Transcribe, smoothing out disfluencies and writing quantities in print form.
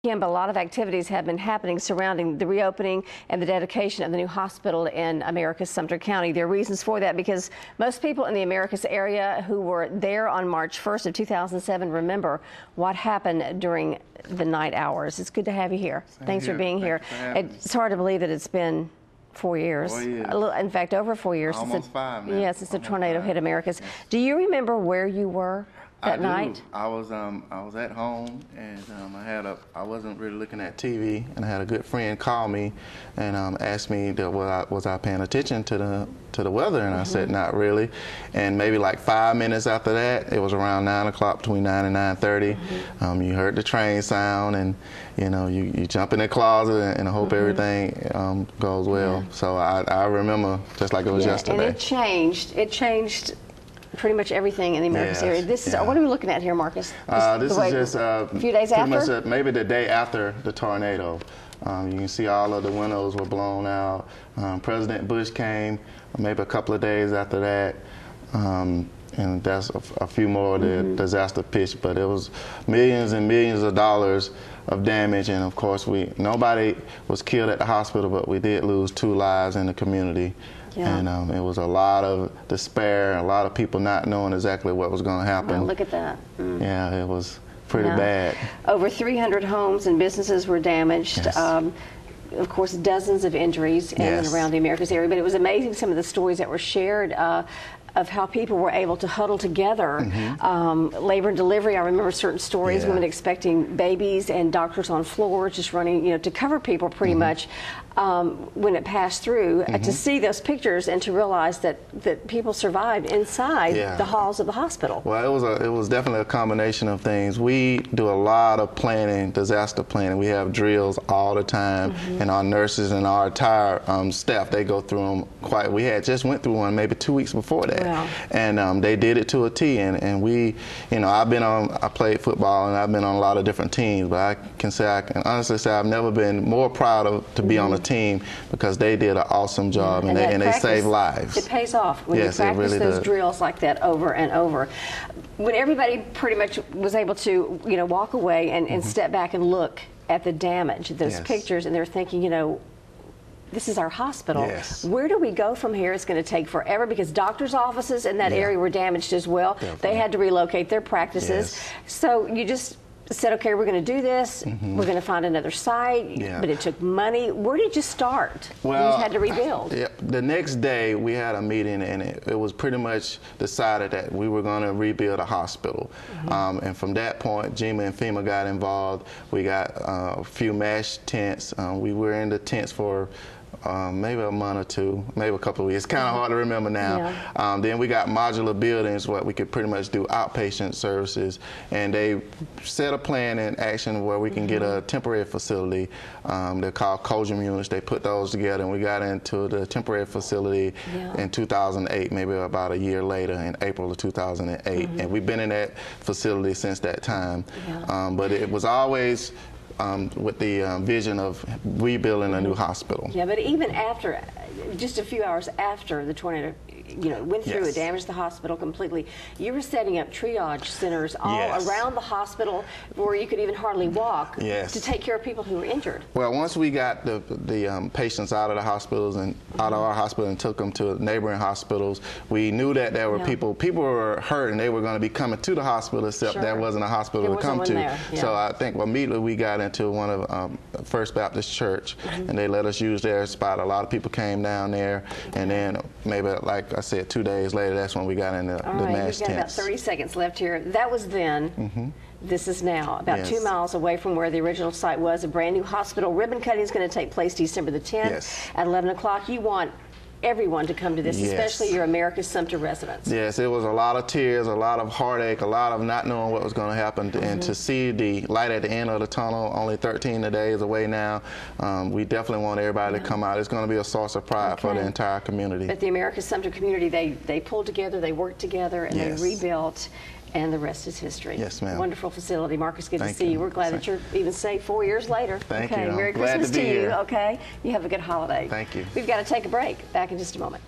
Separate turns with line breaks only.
But a lot of activities have been happening surrounding the reopening and the dedication of the new hospital in Americus, Sumter County. There are reasons for that because most people in the Americus area who were there on March 1st of 2007 remember what happened during the night hours. It's good to have you here. Thanks for being here. It's hard to believe that it's been 4 years. 4 years. In fact, over 4 years.
Almost 5 now.
Yes, since the tornado hit Americus. Yes. Do you remember where you were that night?
I was at home, and I wasn't really looking at TV, and I had a good friend call me and asked me was I paying attention to the weather, and I said not really. And maybe like 5 minutes after that, it was around 9 o'clock, between 9 and 9:30. You heard the train sound, and you jump in the closet and hope everything goes well. So I remember just like it was yesterday.
And it changed pretty much everything in the Americus area. This is what are we looking at here, Marcus?
This is just a
few days after?
Much, maybe the day after the tornado. You can see all of the windows were blown out. President Bush came maybe a couple of days after that. And that's a few more of the disaster pitch, but it was millions and millions of dollars of damage, and of course nobody was killed at the hospital, but we did lose 2 lives in the community. Yeah. And it was a lot of despair, a lot of people not knowing exactly what was going to happen.
Wow, look at that.
Yeah, it was pretty bad.
Over 300 homes and businesses were damaged. Yes. Of course, dozens of injuries in and around the Americas area, but it was amazing some of the stories that were shared of how people were able to huddle together. Labor and delivery, I remember certain stories, women expecting babies and doctors on floors just running, to cover people pretty much when it passed through. To see those pictures and to realize that people survived inside the halls of the hospital.
Well, it was definitely a combination of things. We do a lot of planning, disaster planning. We have drills all the time, and our nurses and our entire staff, they go through them we had just went through one maybe 2 weeks before that. Wow. And they did it to a T, and we, I played football and I've been on a lot of different teams, but I can honestly say I've never been more proud to be on a team because they did an awesome job, and they saved lives.
It pays off when you practice those drills like that over and over. When everybody pretty much was able to, walk away and step back and look at the damage, those pictures, and they're thinking, this is our hospital. Yes. Where do we go from here? It's going to take forever because doctors' offices in that area were damaged as well. Definitely. They had to relocate their practices. Yes. So you just said, okay, we're going to do this. We're going to find another site, but it took money. Where did you start?
Well,
you had to rebuild.
The next day we had a meeting, and it was pretty much decided that we were going to rebuild a hospital. And from that point, GEMA and FEMA got involved. We got a few mesh tents. We were in the tents for maybe a month or 2, maybe a couple of weeks. It's kind of hard to remember now. Then we got modular buildings where we could pretty much do outpatient services, and they set a plan in action where we can get a temporary facility. They're called Cojum units. They put those together, and we got into the temporary facility in 2008, maybe about a year later in April of 2008. And we've been in that facility since that time. But it was always with the vision of rebuilding a new hospital.
Yeah, but even after, just a few hours after the tornado, went through, it damaged the hospital completely, you were setting up triage centers all around the hospital where you could even hardly walk to take care of people who were injured.
Well, once we got the patients out of the hospitals and out of our hospital and took them to neighboring hospitals, we knew that there were people were hurt and they were going to be coming to the hospital, except there wasn't a hospital to come to. So I think immediately we got into one of First Baptist Church, and they let us use their spot. A lot of people came down there, and then maybe, like I said, 2 days later, that's when we got into the mass tents.
We've got about 30 seconds left here. That was then. This is now. About 2 miles away from where the original site was. A brand new hospital. Ribbon cutting is going to take place December the 10th at 11 o'clock. You want everyone to come to this, especially your Americus Sumter residents. Yes,
it was a lot of tears, a lot of heartache, a lot of not knowing what was going to happen, and to see the light at the end of the tunnel, only 13 days away now. We definitely want everybody to come out. It's going to be a source of pride for the entire community.
But the Americus Sumter community, they pulled together, they worked together, and they rebuilt. And the rest is history.
Yes, ma'am.
Wonderful facility. Marcus, good to see you. We're glad that you're even safe 4 years later.
Thank you.
Merry Christmas to you. Okay. You have a good holiday.
Thank you.
We've got to take a break. Back in just a moment.